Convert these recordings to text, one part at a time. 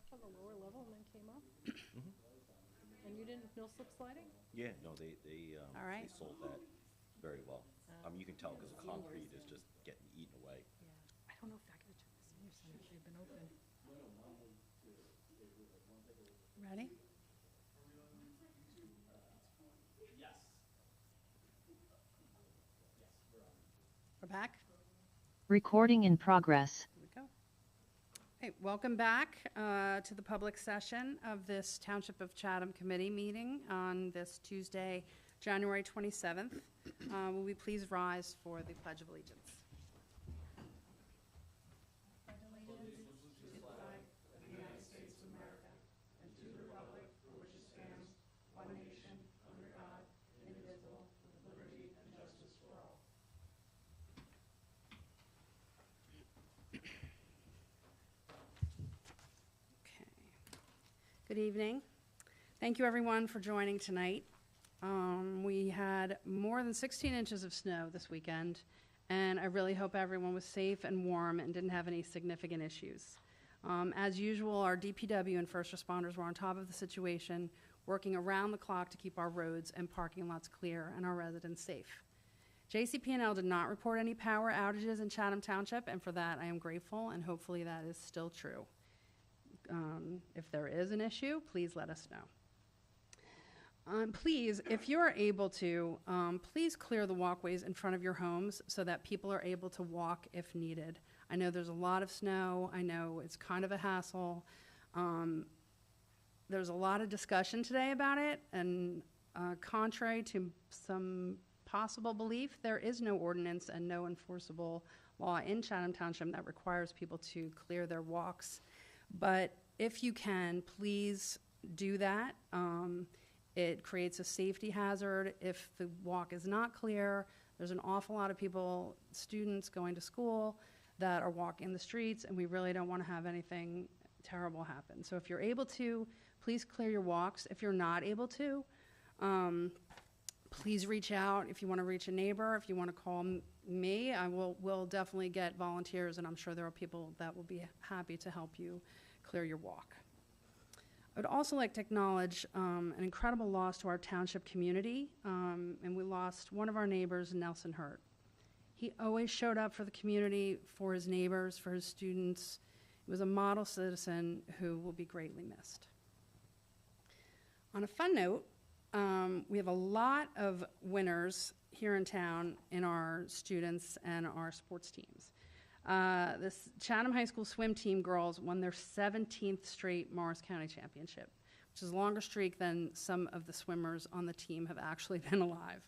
parked on the lower level and then came up? Mhm. And you didn't, no slip sliding? Yeah, no, All right. they sold that very well. You can tell because the concrete is just getting eaten away. Yeah. I don't know if I could have checked the senior center if they've been open. Ready? We're back. Recording in progress. Here we go. Hey, welcome back to the public session of this Township of Chatham Committee meeting on this Tuesday, January 27th. Will we please rise for the Pledge of Allegiance? Good evening. Thank you, everyone, for joining tonight. We had more than 16 inches of snow this weekend, and I really hope everyone was safe and warm and didn't have any significant issues. As usual, our DPW and first responders were on top of the situation, working around the clock to keep our roads and parking lots clear and our residents safe. JCP&L did not report any power outages in Chatham Township, and for that I am grateful, and hopefully that is still true. If there is an issue, please let us know. Please, if you are able to, please clear the walkways in front of your homes so that people are able to walk if needed. I know there's a lot of snow. I know it's kind of a hassle. There's a lot of discussion today about it, and contrary to some possible belief, there is no ordinance and no enforceable law in Chatham Township that requires people to clear their walks. But if you can, please do that. It creates a safety hazard. If the walk is not clear, there's an awful lot of people, students going to school, that are walking the streets, and we really don't want to have anything terrible happen. So if you're able to, please clear your walks. If you're not able to, please reach out. If you want to reach a neighbor, if you want to call me, we'll definitely get volunteers, and I'm sure there are people that will be happy to help you clear your walk. I would also like to acknowledge an incredible loss to our township community, and we lost one of our neighbors, Nelson Hurt. He always showed up for the community, for his neighbors, for his students. He was a model citizen who will be greatly missed. On a fun note, we have a lot of winners here in town in our students and our sports teams. This Chatham High School swim team girls won their 17th straight Morris County Championship, which is a longer streak than some of the swimmers on the team have actually been alive.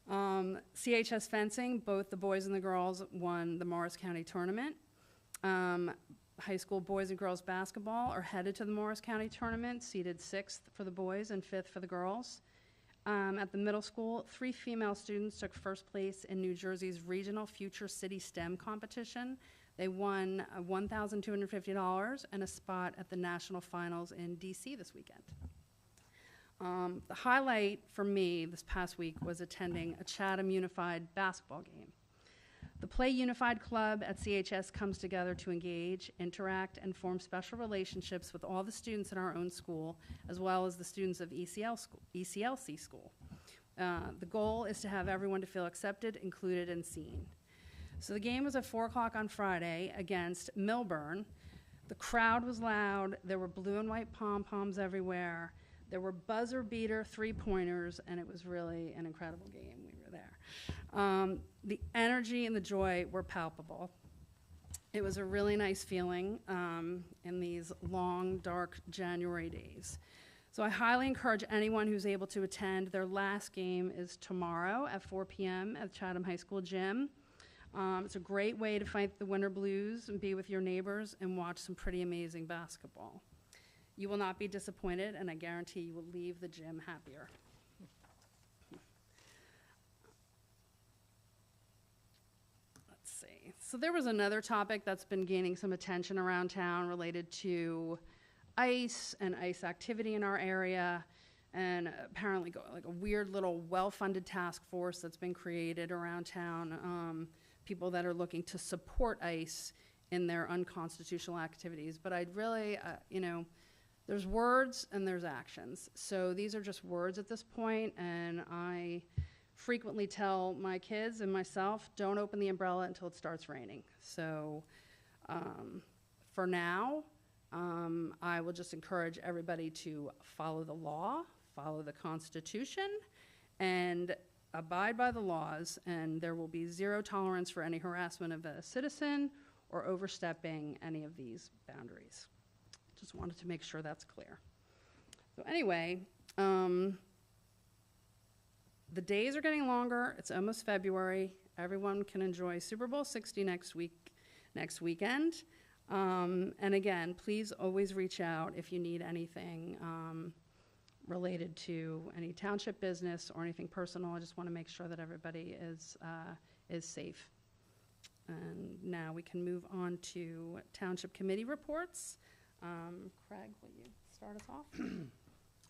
CHS fencing, both the boys and the girls won the Morris County tournament. High school boys and girls basketball are headed to the Morris County tournament, seeded 6th for the boys and 5th for the girls. At the middle school, 3 female students took first place in New Jersey's Regional Future City STEM competition. They won $1,250 and a spot at the national finals in DC this weekend. The highlight for me this past week was attending a Chatham Unified basketball game. The Play Unified Club at CHS comes together to engage, interact, and form special relationships with all the students in our own school, as well as the students of ECLC school. The goal is to have everyone to feel accepted, included, and seen. So the game was at 4 o'clock on Friday against Milburn. The crowd was loud. There were blue and white pom-poms everywhere. There were buzzer beater 3-pointers, and it was really an incredible game. We were there. The energy and the joy were palpable. It was a really nice feeling in these long, dark January days. So I highly encourage anyone who's able to attend. Their last game is tomorrow at 4 p.m. at Chatham High School gym. It's a great way to fight the winter blues and be with your neighbors and watch some pretty amazing basketball. You will not be disappointed, and I guarantee you will leave the gym happier. Let's see. So there was another topic that's been gaining some attention around town related to ice and ice activity in our area, and apparently like a weird little well-funded task force that's been created around town, people that are looking to support ice in their unconstitutional activities. But I'd really, there's words and there's actions. So these are just words at this point, and I frequently tell my kids and myself, don't open the umbrella until it starts raining. So for now, I will just encourage everybody to follow the law, follow the Constitution, and abide by the laws, and there will be zero tolerance for any harassment of a citizen or overstepping any of these boundaries. Just wanted to make sure that's clear. So anyway, the days are getting longer. It's almost February. Everyone can enjoy Super Bowl 60 next weekend. And again, please always reach out if you need anything related to any township business or anything personal. I just want to make sure that everybody is safe. And now we can move on to township committee reports. Craig, will you start us off?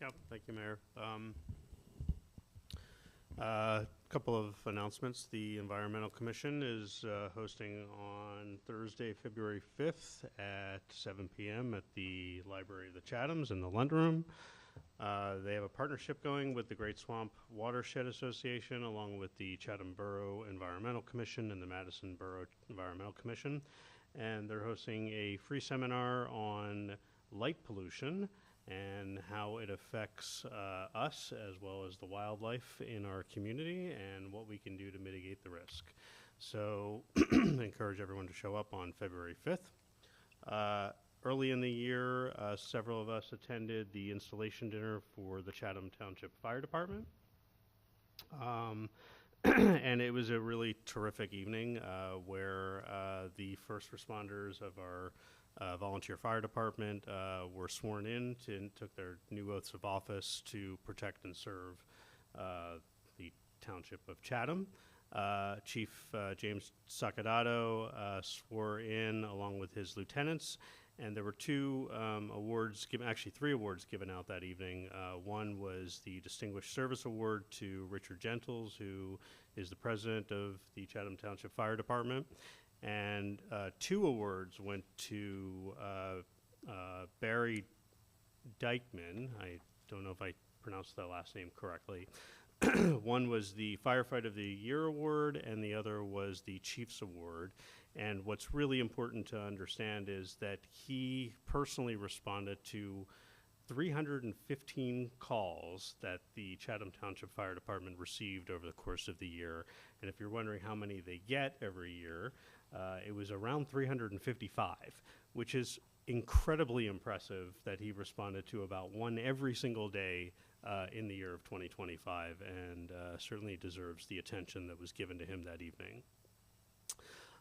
Yep, thank you, Mayor. A couple of announcements. The Environmental Commission is hosting on Thursday, February 5th at 7 p.m. at the Library of the Chathams in the Lund Room. They have a partnership going with the Great Swamp Watershed Association, along with the Chatham Borough Environmental Commission and the Madison Borough Environmental Commission. And they're hosting a free seminar on light pollution and how it affects us as well as the wildlife in our community and what we can do to mitigate the risk. So I encourage everyone to show up on February 5th. Early in the year, several of us attended the installation dinner for the Chatham Township Fire Department. And it was a really terrific evening where the first responders of our volunteer fire department were sworn in and took their new oaths of office to protect and serve the Township of Chatham. Chief James Sacadato swore in along with his lieutenants, and there were two awards given, actually 3 awards given out that evening. One was the Distinguished Service Award to Richard Gentles, who is the president of the Chatham Township Fire Department, and 2 awards went to Barry Dykeman. I don't know if I pronounced that last name correctly. One was the Firefight of the Year Award, and the other was the Chiefs Award. And what's really important to understand is that he personally responded to 315 calls that the Chatham Township Fire Department received over the course of the year. And if you're wondering how many they get every year, it was around 355, which is incredibly impressive that he responded to about one every single day in the year of 2025, and certainly deserves the attention that was given to him that evening.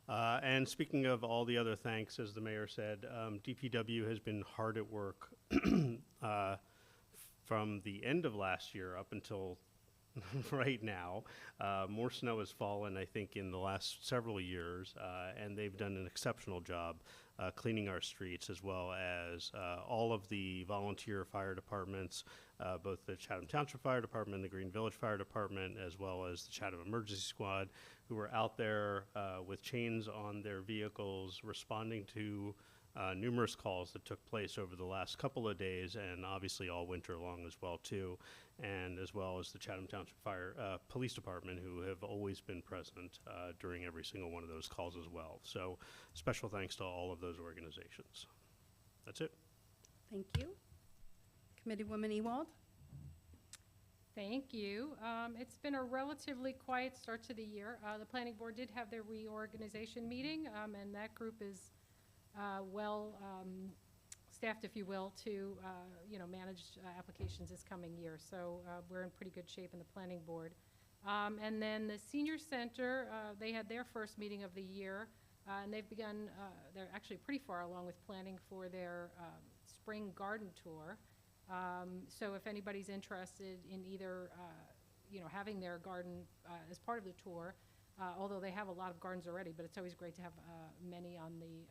And speaking of all the other thanks, as the mayor said, DPW has been hard at work from the end of last year up until right now. More snow has fallen, I think, in the last several years, and they've done an exceptional job cleaning our streets, as well as all of the volunteer fire departments, both the Chatham Township Fire Department, the Green Village Fire Department, as well as the Chatham Emergency Squad, who were out there with chains on their vehicles responding to numerous calls that took place over the last couple of days, and obviously all winter long as well too, and as well as the Chatham Township Fire Police Department, who have always been present during every single one of those calls as well. So special thanks to all of those organizations. That's it. Thank you. Committeewoman Ewald. Thank you. It's been a relatively quiet start to the year. The planning board did have their reorganization meeting, and that group is well staffed, if you will, to manage applications this coming year. So we're in pretty good shape in the planning board. And then the senior center, they had their first meeting of the year, and they've begun. They're actually pretty far along with planning for their spring garden tour. So if anybody's interested in either, having their garden as part of the tour, although they have a lot of gardens already, but it's always great to have many on the,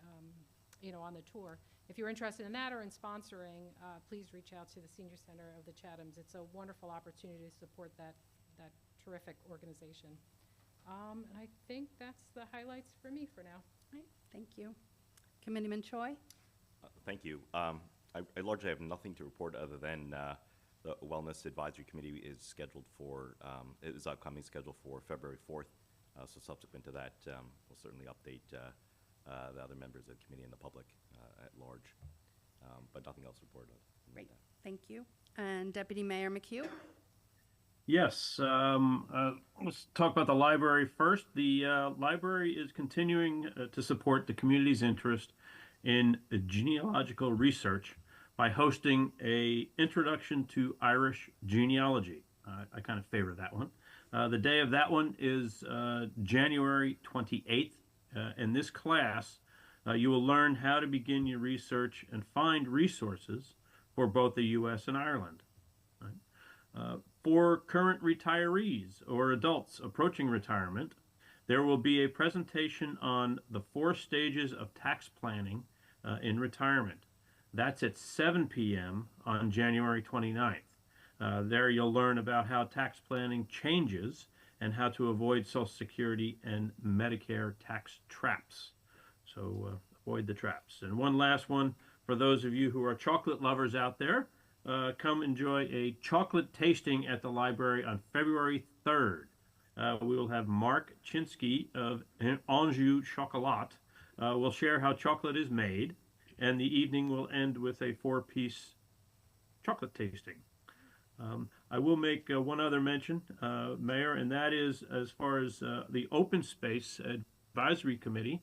on the tour. If you're interested in that or in sponsoring, please reach out to the Senior Center of the Chathams. It's a wonderful opportunity to support that terrific organization. And I think that's the highlights for me for now. Right, thank you. Committeeman Choi? Thank you. I largely have nothing to report other than the Wellness Advisory Committee is scheduled for, is upcoming, scheduled for February 4th. So subsequent to that, we'll certainly update the other members of the committee and the public at large. But nothing else reported. Great, thank you. And Deputy Mayor McHugh? Yes, let's talk about the library first. The library is continuing to support the community's interest in genealogical research by hosting a introduction to Irish genealogy. I kind of favor that one. The day of that one is January 28th. In this class, you will learn how to begin your research and find resources for both the U.S. and Ireland. For current retirees or adults approaching retirement, there will be a presentation on the 4 stages of tax planning in retirement. That's at 7 p.m. on January 29th. There you'll learn about how tax planning changes and how to avoid Social Security and Medicare tax traps. So avoid the traps. And one last one for those of you who are chocolate lovers out there. Come enjoy a chocolate tasting at the library on February 3rd. We will have Mark Chinsky of Anjou Chocolat will share how chocolate is made, and the evening will end with a 4-piece chocolate tasting. I will make one other mention, Mayor, and that is as far as the Open Space Advisory Committee.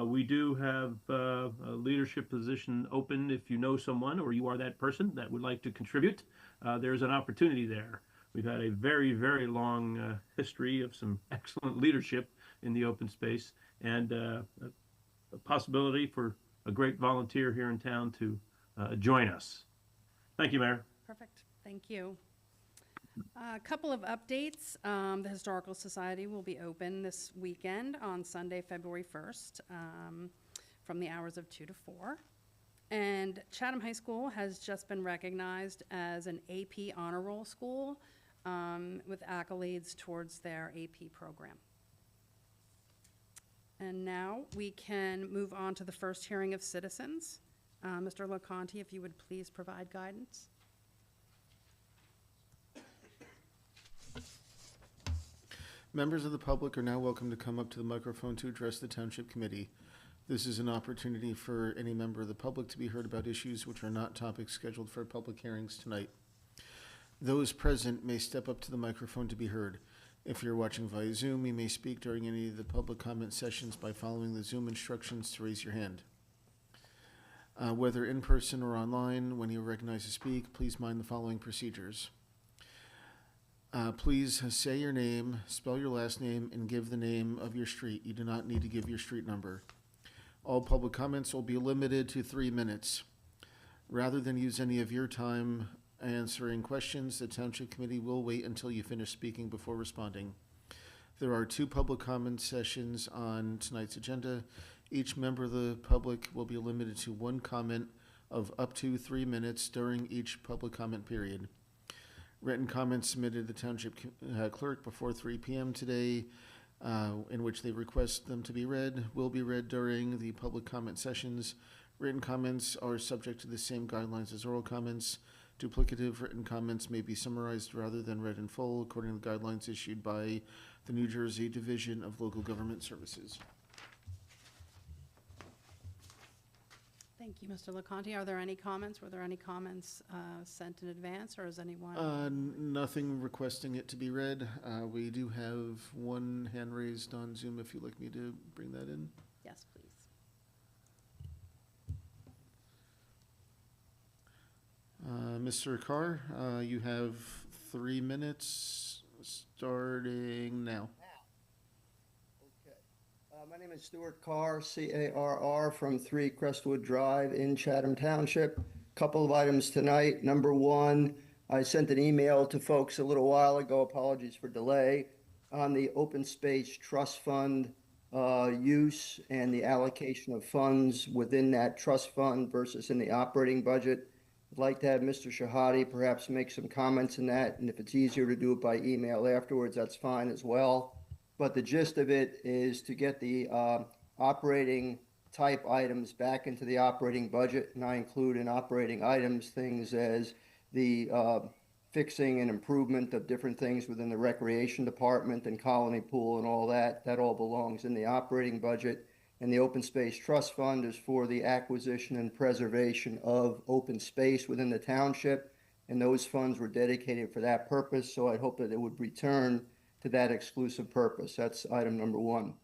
We do have a leadership position open. If you know someone or you are that person that would like to contribute, there's an opportunity there. We've had a very, very long history of some excellent leadership in the open space, and a possibility for a great volunteer here in town to join us. Thank you, Mayor. Perfect, thank you. A couple of updates. The Historical Society will be open this weekend on Sunday, February 1st, from the hours of 2 to 4. And Chatham High School has just been recognized as an AP honor roll school with accolades towards their AP program. And now we can move on to the first hearing of citizens. Mr. LoConte, if you would please provide guidance. Members of the public are now welcome to come up to the microphone to address the Township Committee. This is an opportunity for any member of the public to be heard about issues which are not topics scheduled for public hearings tonight. Those present may step up to the microphone to be heard. If you're watching via Zoom, you may speak during any of the public comment sessions by following the Zoom instructions to raise your hand. Whether in person or online, when you are recognized to speak, please mind the following procedures. Please say your name, spell your last name, and give the name of your street. You do not need to give your street number. All public comments will be limited to 3 minutes. Rather than use any of your time answering questions, the Township Committee will wait until you finish speaking before responding. There are 2 public comment sessions on tonight's agenda. Each member of the public will be limited to 1 comment of up to 3 minutes during each public comment period. Written comments submitted to the Township Clerk before 3 p.m. today, in which they request them to be read, will be read during the public comment sessions. Written comments are subject to the same guidelines as oral comments. Duplicative written comments may be summarized rather than read in full, according to the guidelines issued by the New Jersey Division of Local Government Services. Thank you, Mr. LoConte. Are there any comments? Were there any comments sent in advance, or is anyone? Nothing requesting it to be read. We do have 1 hand raised on Zoom if you'd like me to bring that in. Yes, please. Mr. Carr, you have 3 minutes starting now. My name is Stuart Carr, C-A-R-R, from 3 Crestwood Drive in Chatham Township. Couple of items tonight. Number 1, I sent an email to folks a little while ago, apologies for delay, on the Open Space Trust Fund use and the allocation of funds within that trust fund versus in the operating budget. I'd like to have Mr. Shahadi perhaps make some comments on that, and if it's easier to do it by email afterwards, that's fine as well. But the gist of it is to get the operating type items back into the operating budget, and I include in operating items things as the fixing and improvement of different things within the recreation department and colony pool and all that. That all belongs in the operating budget. And the open space trust fund is for the acquisition and preservation of open space within the township. And those funds were dedicated for that purpose, so I hope that it would return to that exclusive purpose. That's item number one.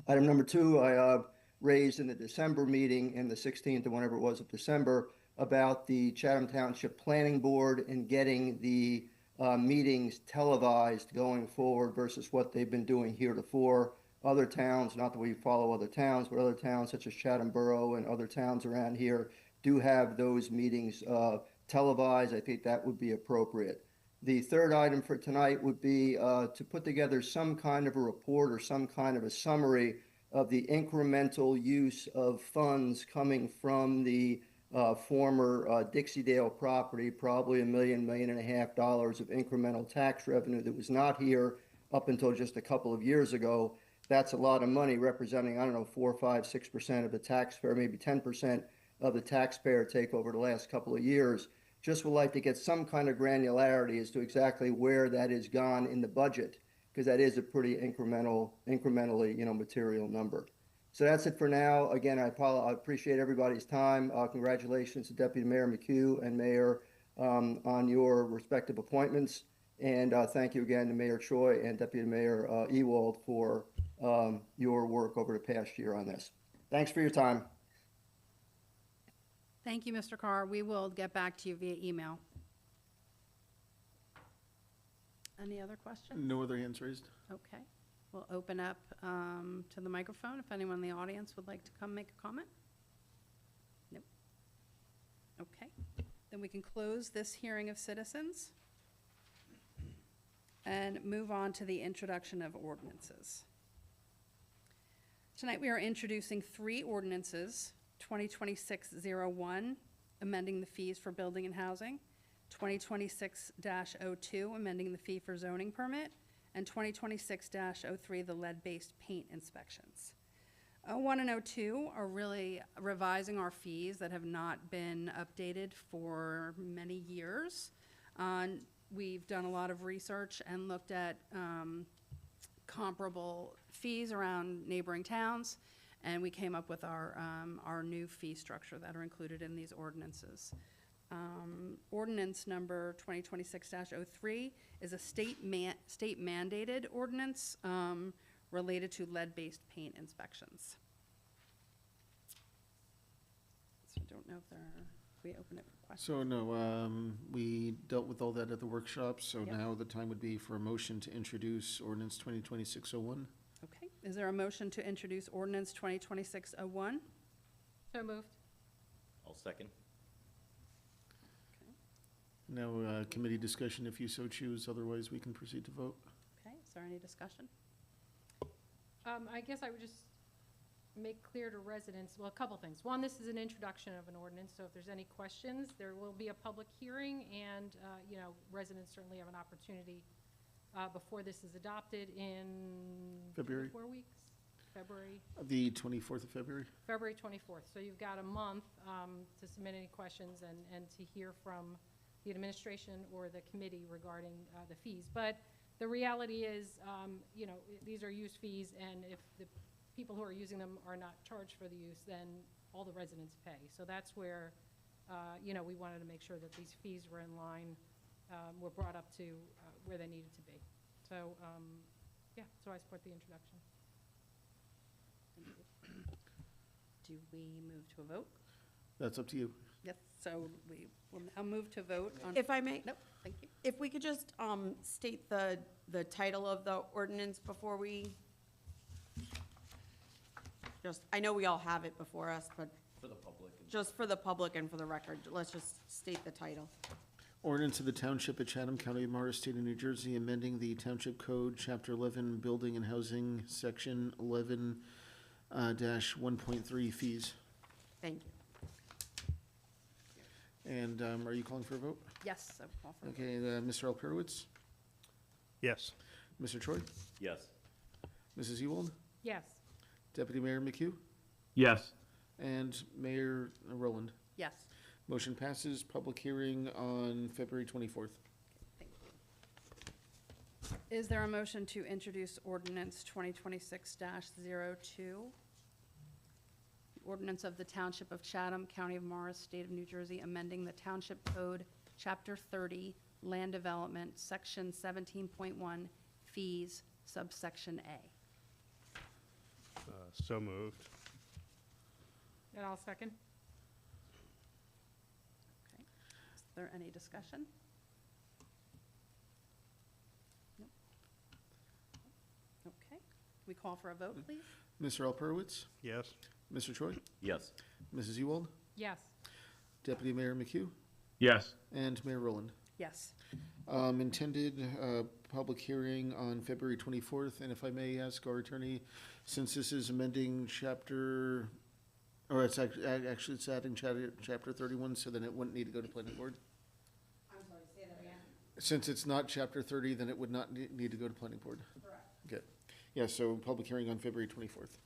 Item number two, I raised in the December meeting, in the 16th or whenever it was of December, about the Chatham Township Planning Board and getting the meetings televised going forward versus what they've been doing heretofore. Other towns, not that we follow other towns, but other towns such as Chatham Borough and other towns around here do have those meetings televised. I think that would be appropriate. The third item for tonight would be to put together some kind of a report or some kind of a summary of the incremental use of funds coming from the former Dixie-Dale property, probably $1 million, $1.5 million of incremental tax revenue that was not here up until just a couple of years ago. That's a lot of money, representing, I don't know, 4, 5, 6% of the taxpayer, maybe 10% of the taxpayer take over the last couple of years. Just would like to get some kind of granularity as to exactly where that is gone in the budget, because that is a pretty incrementally, material number. So that's it for now. Again, I appreciate everybody's time. Congratulations to Deputy Mayor McHugh and Mayor on your respective appointments. And thank you again to Mayor Choi and Deputy Mayor Ewald for your work over the past year on this. Thanks for your time. Thank you, Mr. Carr. We will get back to you via email. Any other questions? No other hands raised? Okay. We'll open up to the microphone if anyone in the audience would like to come make a comment. Nope. Okay. Then we can close this hearing of citizens and move on to the introduction of ordinances. Tonight we are introducing 3 ordinances: 2026-01, amending the fees for building and housing; 2026-02, amending the fee for zoning permit; and 2026-03, the lead-based paint inspections. 01 and 02 are really revising our fees that have not been updated for many years. We've done a lot of research and looked at comparable fees around neighboring towns, and we came up with our new fee structure that are included in these ordinances. Ordinance number 2026-03 is a state mandated ordinance related to lead-based paint inspections. So I don't know if we open it for questions. So no, we dealt with all that at the workshop, so Yep. now the time would be for a motion to introduce ordinance 2026-01. Okay, is there a motion to introduce ordinance 2026-01? So moved. I'll second. Now, committee discussion if you so choose, otherwise we can proceed to vote. Okay, is there any discussion? I guess I would just make clear to residents, well, a couple things. One, this is an introduction of an ordinance, so if there's any questions, there will be a public hearing, and, residents certainly have an opportunity before this is adopted in February. 4 weeks? February The 24th of February? 24th. So you've got a month to submit any questions and to hear from the administration or the committee regarding the fees. But the reality is, these are use fees, and if the people who are using them are not charged for the use, then all the residents pay. So that's where, we wanted to make sure that these fees were in line, were brought up to where they needed to be. So, so I support the introduction. Do we move to a vote? That's up to you. Yes, so we will now move to vote on. If I may, Nope, thank you. if we could just state the title of the ordinance before we, I know we all have it before us, but For the public. just for the public and for the record, let's just state the title. Ordinance of the Township of Chatham, County of Morris, State of New Jersey, amending the Township Code, Chapter 11, Building and Housing, Section 11 -1.3 fees. Thank you. And are you calling for a vote? Yes, so call for a vote. Okay, Mr. Alperowitz, Yes. Mr. Troy, Yes. Mrs. Ewald, Yes. Deputy Mayor McHugh, Yes. and Mayor Rowland. Yes. Motion passes. Public hearing on February 24th. Thank you. Is there a motion to introduce ordinance 2026-02? Ordinance of the Township of Chatham, County of Morris, State of New Jersey, amending the Township Code, Chapter 30, Land Development, Section 17.1, Fees, subsection A. So moved. And I'll second. Okay. Is there any discussion? Nope. Okay. We call for a vote, please? Mr. Alperowitz, Yes. Mr. Choi, Yes. Mrs. Ewald, Yes. Deputy Mayor McHugh, Yes. and Mayor Rowland. Yes. Intended public hearing on February 24th, and if I may ask our attorney, since this is amending chapter, or it's actually it's adding chapter 31, so then it wouldn't need to go to planning board? I'm sorry, say that again. Since it's not chapter 30, then it would not need to go to planning board? Correct. Okay. Yeah, so public hearing on February 24th.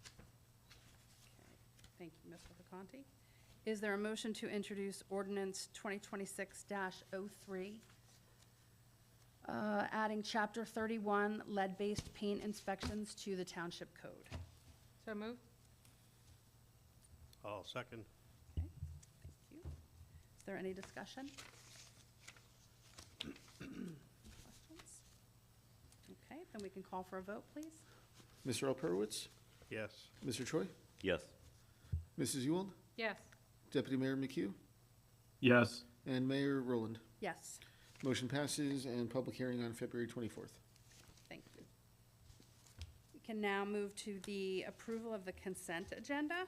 Thank you, Mr. Vacanti. Is there a motion to introduce ordinance 2026-03, adding Chapter 31, lead-based paint inspections to the Township Code? So moved. I'll second. Okay, thank you. Is there any discussion? Questions? Okay, then we can call for a vote, please. Mr. Alperowitz, Yes. Mr. Choi, Yes. Mrs. Ewald, Yes. Deputy Mayor McHugh, Yes. and Mayor Rowland. Yes, Motion passes, and public hearing on February 24th. thank you. We can now move to the approval of the consent agenda.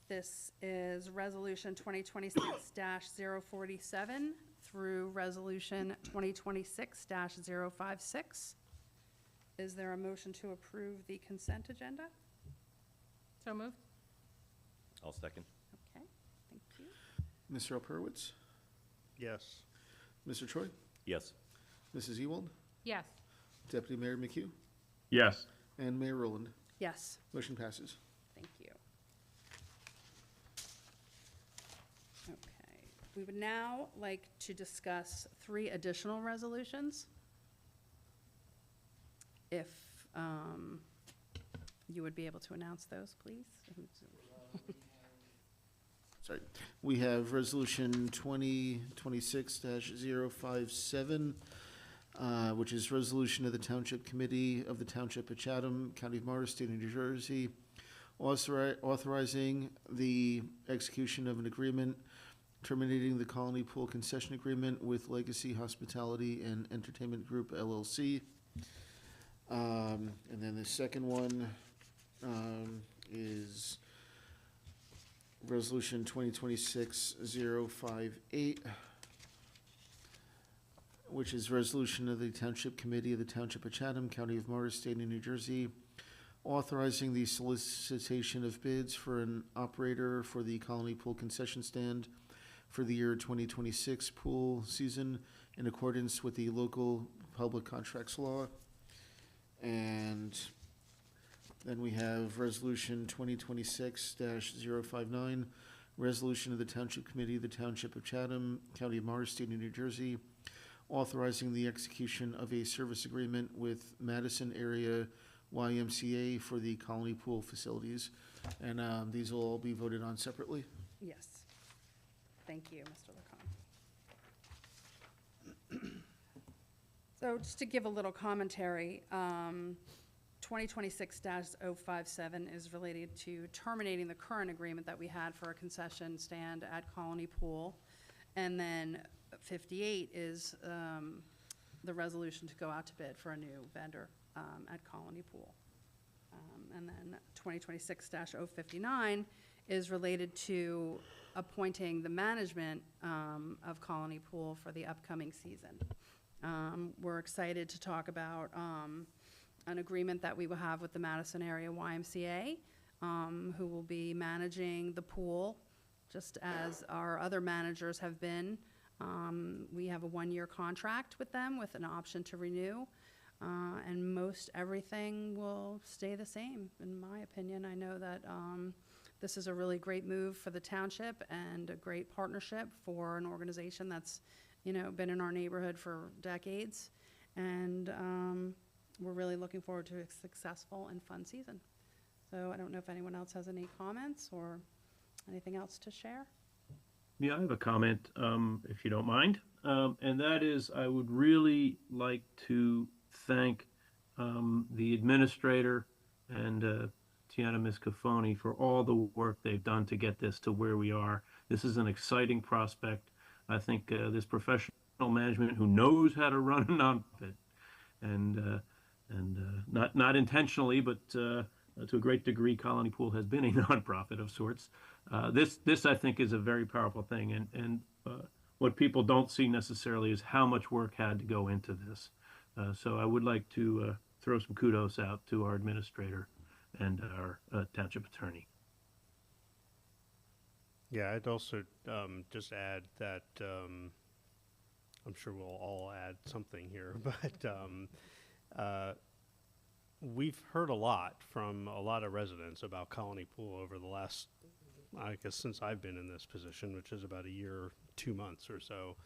This is Resolution 2026-047 through Resolution 2026-056. Is there a motion to approve the consent agenda? So moved. I'll second. Okay, thank you. Mr. Alperowitz, Yes. Mr. Choi, Yes. Mrs. Ewald, Yes. Deputy Mayor McHugh, Yes. and Mayor Rowland. Yes, Motion passes. thank you. Okay, we would now like to discuss 3 additional resolutions. If you would be able to announce those, please. Sorry. We have Resolution 2026-057, which is resolution of the Township Committee of the Township of Chatham, County of Morris, State of New Jersey, authorizing the execution of an agreement terminating the Colony Pool Concession Agreement with Legacy Hospitality and Entertainment Group LLC. And then the second one is Resolution 2026-058, which is resolution of the Township Committee of the Township of Chatham, County of Morris, State of New Jersey, authorizing the solicitation of bids for an operator for the Colony Pool Concession Stand for the year 2026 pool season in accordance with the local public contracts law. And then we have Resolution 2026-059, resolution of the Township Committee of the Township of Chatham, County of Morris, State of New Jersey, authorizing the execution of a service agreement with Madison Area YMCA for the Colony Pool facilities. And these will all be voted on separately. Yes. Thank you, Mr. LaCombe. So just to give a little commentary, 2026-057 is related to terminating the current agreement that we had for a concession stand at Colony Pool. And then 58 is the resolution to go out to bid for a new vendor at Colony Pool. And then 2026-059 is related to appointing the management of Colony Pool for the upcoming season. We're excited to talk about an agreement that we will have with the Madison Area YMCA, who will be managing the pool, just as our other managers have been. We have a 1-year contract with them with an option to renew. And most everything will stay the same, in my opinion. I know that this is a really great move for the township and a great partnership for an organization that's, been in our neighborhood for decades. And we're really looking forward to a successful and fun season. So I don't know if anyone else has any comments or anything else to share. Yeah, I have a comment, if you don't mind. And that is, I would really like to thank the administrator and Tiana Miscafoni for all the work they've done to get this to where we are. This is an exciting prospect. I think this professional management who knows how to run a nonprofit, and not intentionally, but to a great degree, Colony Pool has been a nonprofit of sorts. This I think is a very powerful thing, and what people don't see necessarily is how much work had to go into this. So I would like to throw some kudos out to our administrator and our township attorney. Yeah, I'd also just add that I'm sure we'll all add something here, but we've heard a lot from a lot of residents about Colony Pool over the last, I guess, since I've been in this position, which is about a year, 2 months or so.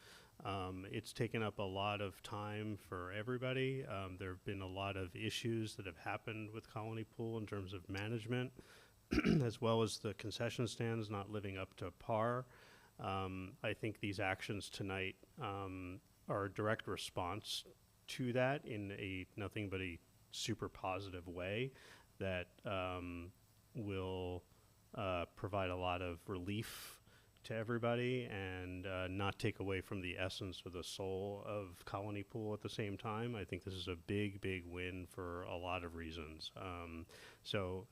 It's taken up a lot of time for everybody. There have been a lot of issues that have happened with Colony Pool in terms of management, as well as the concession stands not living up to par. I think these actions tonight are a direct response to that in a nothing but a super positive way that will provide a lot of relief to everybody and not take away from the essence or the soul of Colony Pool at the same time. I think this is a big, big win for a lot of reasons. So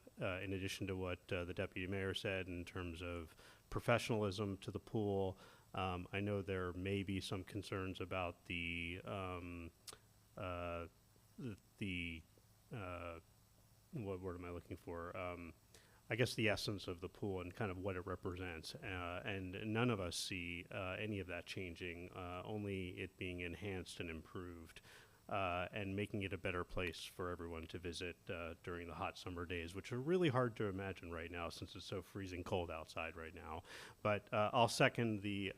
in addition to what the deputy mayor said in terms of professionalism to the pool, I know there may be some concerns about the what word am I looking for? I guess the essence of the pool and kind of what it represents. And none of us see any of that changing, only it being enhanced and improved and making it a better place for everyone to visit during the hot summer days, which are really hard to imagine right now since it's so freezing cold outside right now. But I'll second the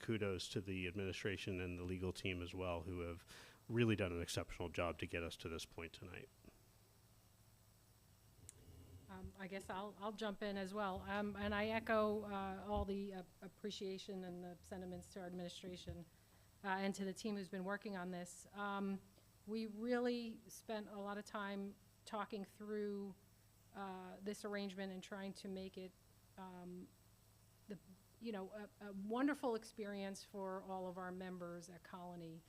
kudos to the administration and the legal team as well, who have really done an exceptional job to get us to this point tonight. I guess I'll jump in as well. And I echo all the appreciation and the sentiments to our administration and to the team who's been working on this. We really spent a lot of time talking through this arrangement and trying to make it a wonderful experience for all of our members at Colony.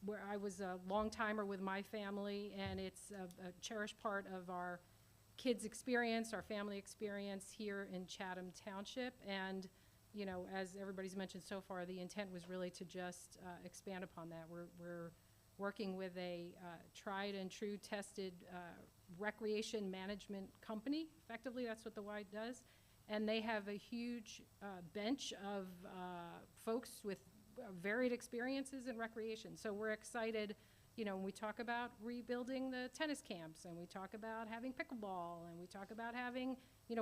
Where I was a long timer with my family, and it's a cherished part of our kids' experience, our family experience here in Chatham Township. And, as everybody's mentioned so far, the intent was really to just expand upon that. We're working with a tried and true tested recreation management company. Effectively, that's what the Y does. And they have a huge bench of folks with varied experiences in recreation. So we're excited. When we talk about rebuilding the tennis camps, and we talk about having pickleball, and we talk about having,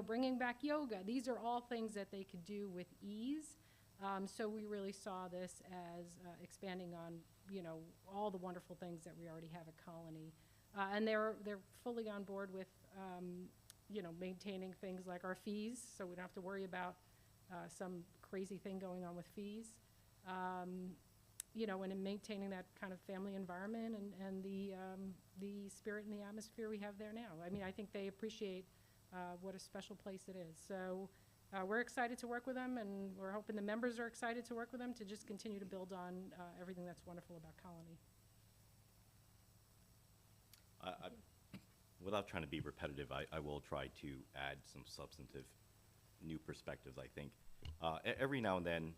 bringing back yoga, these are all things that they could do with ease. So we really saw this as expanding on, all the wonderful things that we already have at Colony. And they're fully on board with, maintaining things like our fees, so we don't have to worry about some crazy thing going on with fees. And in maintaining that kind of family environment and the spirit and the atmosphere we have there now. I mean, I think they appreciate what a special place it is. So we're excited to work with them, and we're hoping the members are excited to work with them to just continue to build on everything that's wonderful about Colony. Without trying to be repetitive, I will try to add some substantive new perspectives, I think. Every now and then,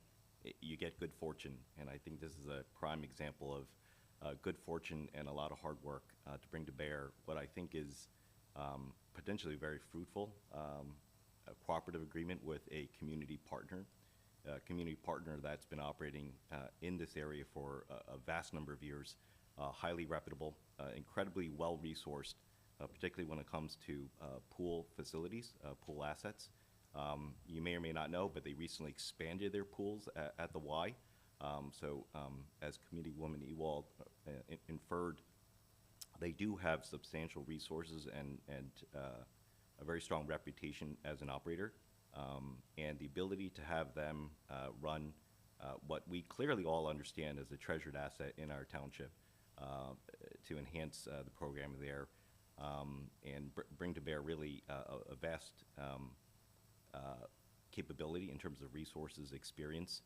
you get good fortune, and I think this is a prime example of good fortune and a lot of hard work to bring to bear what I think is potentially very fruitful, a cooperative agreement with a community partner that's been operating in this area for a vast number of years, highly reputable, incredibly well-resourced, particularly when it comes to pool facilities, pool assets. You may or may not know, but they recently expanded their pools at the Y. As Committeewoman Ewald inferred, they do have substantial resources and a very strong reputation as an operator. And the ability to have them run what we clearly all understand as a treasured asset in our township to enhance the programming there and bring to bear really a vast capability in terms of resources, experience.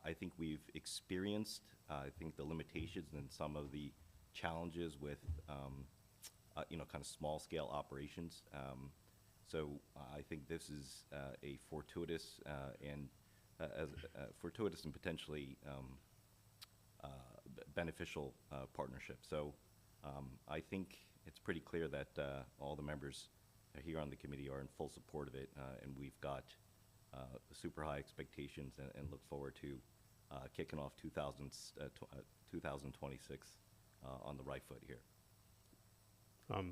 I think we've experienced, I think, the limitations and some of the challenges with, kind of small-scale operations. I think this is a fortuitous fortuitous and potentially beneficial partnership. I think it's pretty clear that all the members here on the committee are in full support of it, and we've got super high expectations and look forward to kicking off 2026 on the right foot here.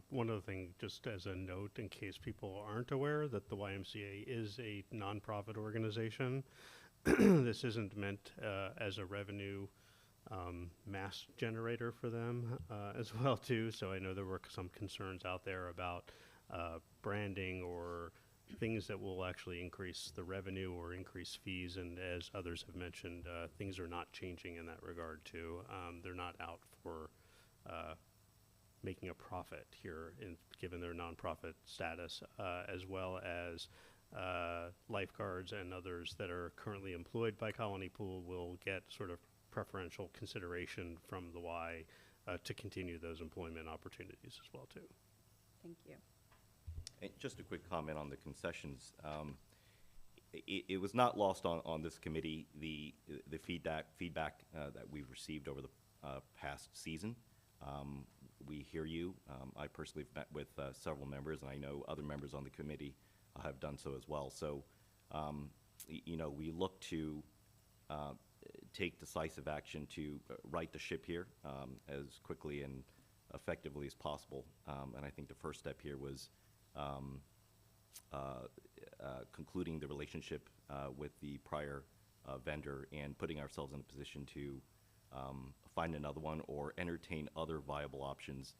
One other thing, just as a note, in case people aren't aware, that the YMCA is a nonprofit organization. This isn't meant as a revenue mass generator for them as well, too. So I know there were some concerns out there about branding or things that will actually increase the revenue or increase fees. And as others have mentioned, things are not changing in that regard, too. They're not out for making a profit here, given their nonprofit status, as well as lifeguards and others that are currently employed by Colony Pool will get sort of preferential consideration from the Y to continue those employment opportunities as well, too. Thank you. And just a quick comment on the concessions. It was not lost on this committee, the feedback that we've received over the past season. We hear you. I personally have met with several members, and I know other members on the committee have done so as well. So, we look to take decisive action to right the ship here as quickly and effectively as possible. And I think the first step here was concluding the relationship with the prior vendor and putting ourselves in a position to find another one or entertain other viable options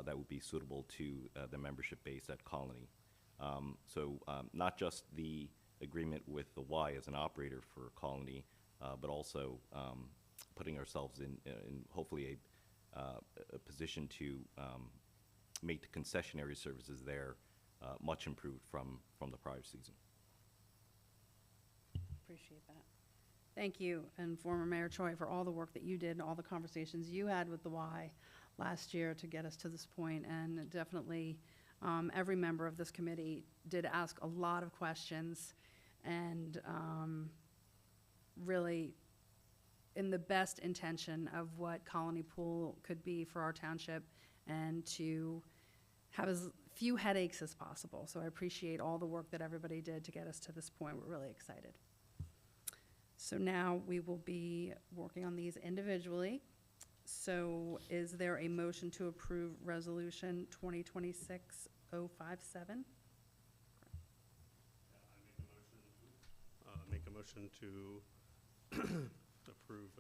that would be suitable to the membership base at Colony. Not just the agreement with the Y as an operator for Colony, but also putting ourselves in hopefully a position to make the concessionary services there much improved from the prior season. Appreciate that. Thank you, and former Mayor Choi, for all the work that you did and all the conversations you had with the Y last year to get us to this point. And definitely, every member of this committee did ask a lot of questions, and really in the best intention of what Colony Pool could be for our township and to have as few headaches as possible. So I appreciate all the work that everybody did to get us to this point. We're really excited. So now we will be working on these individually. So is there a motion to approve Resolution 2026-057? Make a motion to approve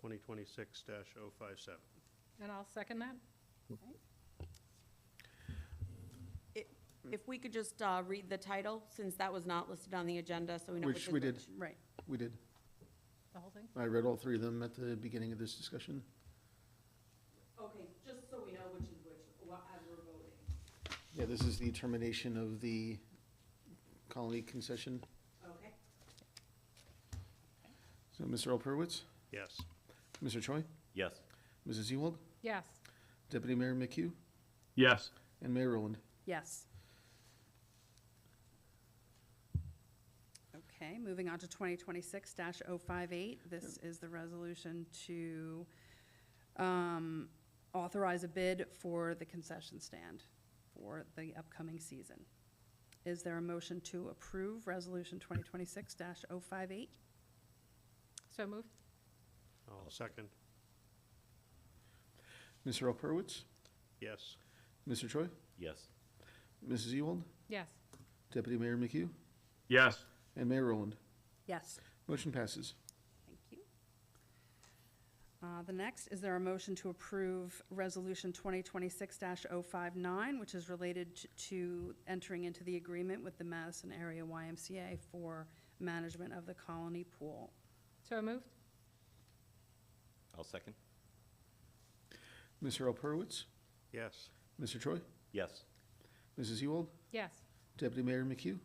2026-057. And I'll second that. If we could just read the title, since that was not listed on the agenda, so we know which Which is we did. which. Right. We did. The whole thing? I read all three of them at the beginning of this discussion. Okay, just so we know which is which, as we're voting. Yeah, this is the termination of the Colony concession. Okay. So, Mr. Alperwitz, Yes. Mr. Choi, Yes. Mrs. Ewald, Yes. Deputy Mayor McHugh, Yes. and Mayor Rowland. Yes. Okay, moving on to 2026-058. This is the resolution to authorize a bid for the concession stand for the upcoming season. Is there a motion to approve Resolution 2026-058? So moved. I'll second. Mr. Alperowitz, Yes. Mr. Choi, Yes. Mrs. Ewald, Yes. Deputy Mayor McHugh, Yes. and Mayor Rowland. Yes. Motion passes. Thank you. The next, is there a motion to approve Resolution 2026-059, which is related to entering into the agreement with the Madison Area YMCA for management of the Colony Pool? So moved? I'll second. Mr. Alperowitz, Yes. Mr. Choi, Yes. Mrs. Ewald, Yes. Deputy Mayor McHugh,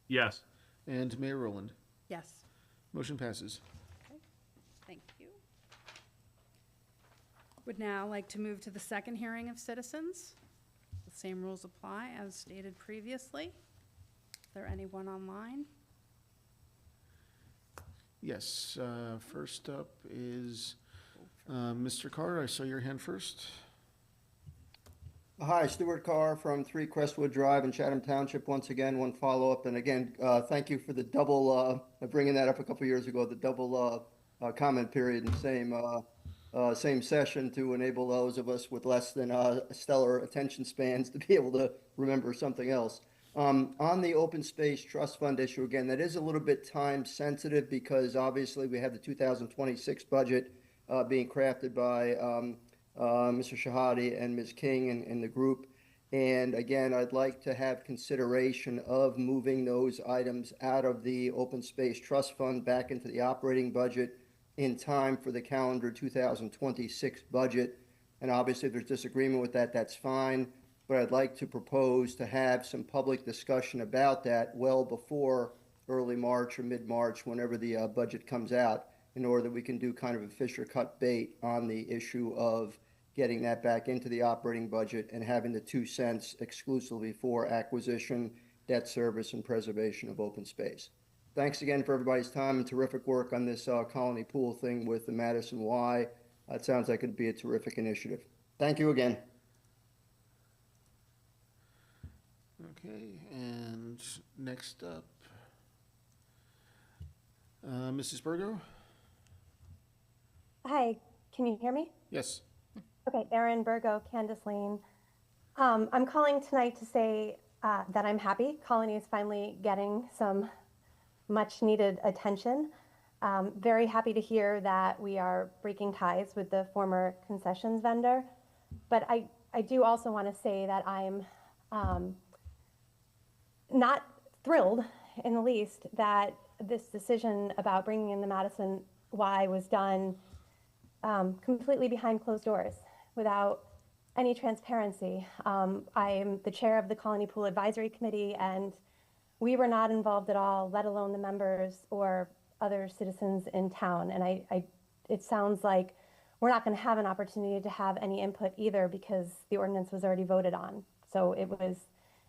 Yes. and Mayor Rowland. Yes. Motion passes. Okay, thank you. Would now like to move to the second hearing of citizens. The same rules apply as stated previously. Is there anyone online? Yes, first up is Mr. Carr. I saw your hand first. Hi, Stuart Carr from 3 Crestwood Drive in Chatham Township. Once again, one follow-up. And again, thank you for the double, bringing that up a couple years ago, the double comment period and same session to enable those of us with less than stellar attention spans to be able to remember something else. On the open space trust fund issue, again, that is a little bit time sensitive because obviously we have the 2026 budget being crafted by Mr. Shahadi and Ms. King and the group. And again, I'd like to have consideration of moving those items out of the open space trust fund back into the operating budget in time for the calendar 2026 budget. And obviously, if there's disagreement with that, that's fine. But I'd like to propose to have some public discussion about that well before early March or mid-March, whenever the budget comes out, in order that we can do kind of a Fisher cut bait on the issue of getting that back into the operating budget and having the 2 cents exclusively for acquisition, debt service, and preservation of open space. Thanks again for everybody's time and terrific work on this colony pool thing with the Madison Y. It sounds like it'd be a terrific initiative. Thank you again. Okay, and next up, Mrs. Burgo? Hi, can you hear me? Yes. Okay, Erin Burgo, Candace Lane. I'm calling tonight to say that I'm happy Colony is finally getting some much needed attention. Very happy to hear that we are breaking ties with the former concessions vendor. But I do also want to say that I'm not thrilled in the least that this decision about bringing in the Madison Y was done completely behind closed doors without any transparency. I am the chair of the Colony Pool Advisory Committee, and we were not involved at all, let alone the members or other citizens in town. And it sounds like we're not going to have an opportunity to have any input either because the ordinance was already voted on. So it was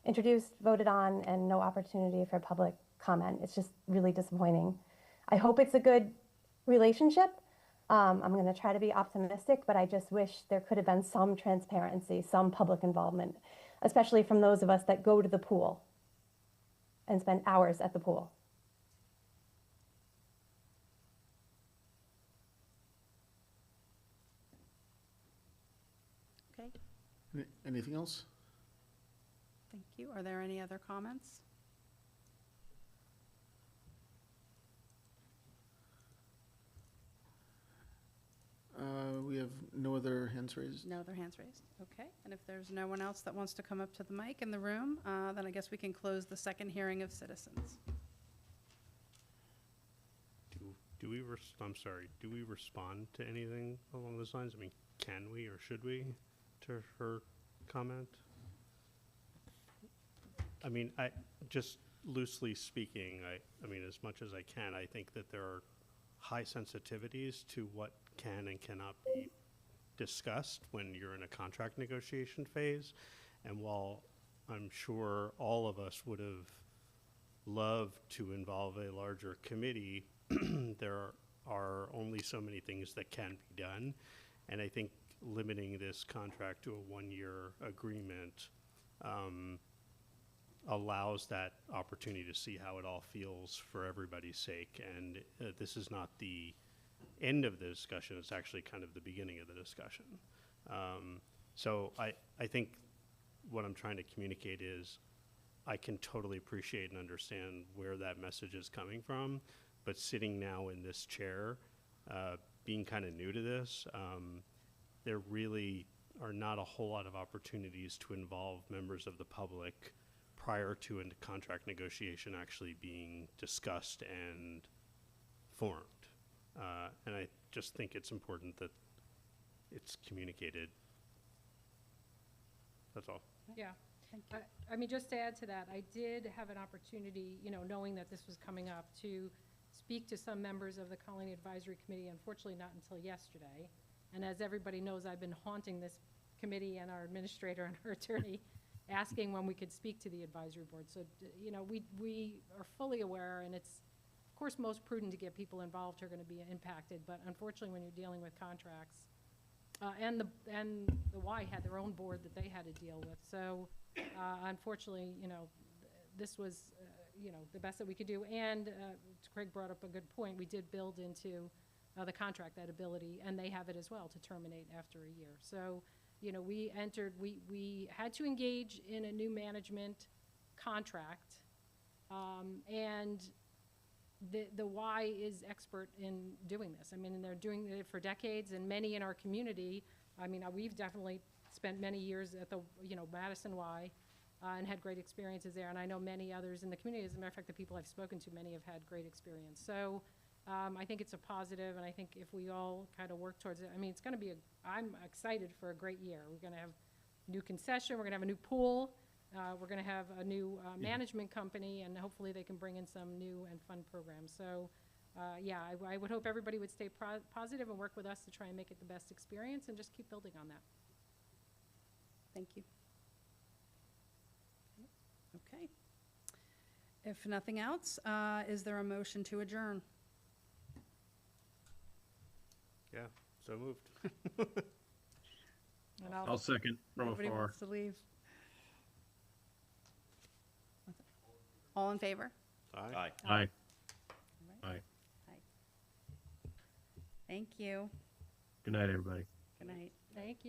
introduced, voted on, and no opportunity for public comment. It's just really disappointing. I hope it's a good relationship. I'm going to try to be optimistic, but I just wish there could have been some transparency, some public involvement, especially from those of us that go to the pool and spend hours at the pool. Okay, Anything else? thank you. Are there any other comments? We have no other hands raised. No other hands raised. Okay, and if there's no one else that wants to come up to the mic in the room, then I guess we can close the second hearing of citizens. Do we, I'm sorry, do we respond to anything along those lines? I mean, can we or should we to her comment? I mean, just loosely speaking, I mean, as much as I can, I think that there are high sensitivities to what can and cannot be discussed when you're in a contract negotiation phase. And while I'm sure all of us would have loved to involve a larger committee, there are only so many things that can be done. And I think limiting this contract to a 1-year agreement allows that opportunity to see how it all feels for everybody's sake. And this is not the end of the discussion, it's actually kind of the beginning of the discussion. So I think what I'm trying to communicate is I can totally appreciate and understand where that message is coming from, but sitting now in this chair, being kind of new to this, there really are not a whole lot of opportunities to involve members of the public prior to a contract negotiation actually being discussed and formed. And I just think it's important that it's communicated. That's all. Yeah. I mean, just to add to that, I did have an opportunity, you know, knowing that this was coming up, to speak to some members of the Colony Advisory Committee, unfortunately not until yesterday. And as everybody knows, I've been haunting this committee and our administrator and our attorney, asking when we could speak to the advisory board. So, you know, we are fully aware, and it's, of course, most prudent to get people involved who are going to be impacted, but unfortunately, when you're dealing with contracts, and the Y had their own board that they had to deal with. So, unfortunately, you know, this was, you know, the best that we could do. And Craig brought up a good point. We did build into the contract that ability, and they have it as well, to terminate after a year. So, you know, we had to engage in a new management contract, and the Y is expert in doing this. I mean, and they're doing it for decades, and many in our community, I mean, we've definitely spent many years at the, you know, Madison Y, and had great experiences there, and I know many others in the community. As a matter of fact, the people I've spoken to, many have had great experience. So I think it's a positive, and I think if we all kind of work towards it, I mean, it's going to be I'm excited for a great year. We're going to have new concession, we're going to have a new pool, we're going to have a new management company, and hopefully they can bring in some new and fun programs. So, yeah, I would hope everybody would stay positive and work with us to try and make it the best experience, and just keep building on that. Thank you. Okay. If nothing else, is there a motion to adjourn? Yeah, so moved. And I'll second from nobody afar. wants to leave. All in favor? Aye. Aye. Aye. Thank you. Good night, everybody. Good night. Thank you.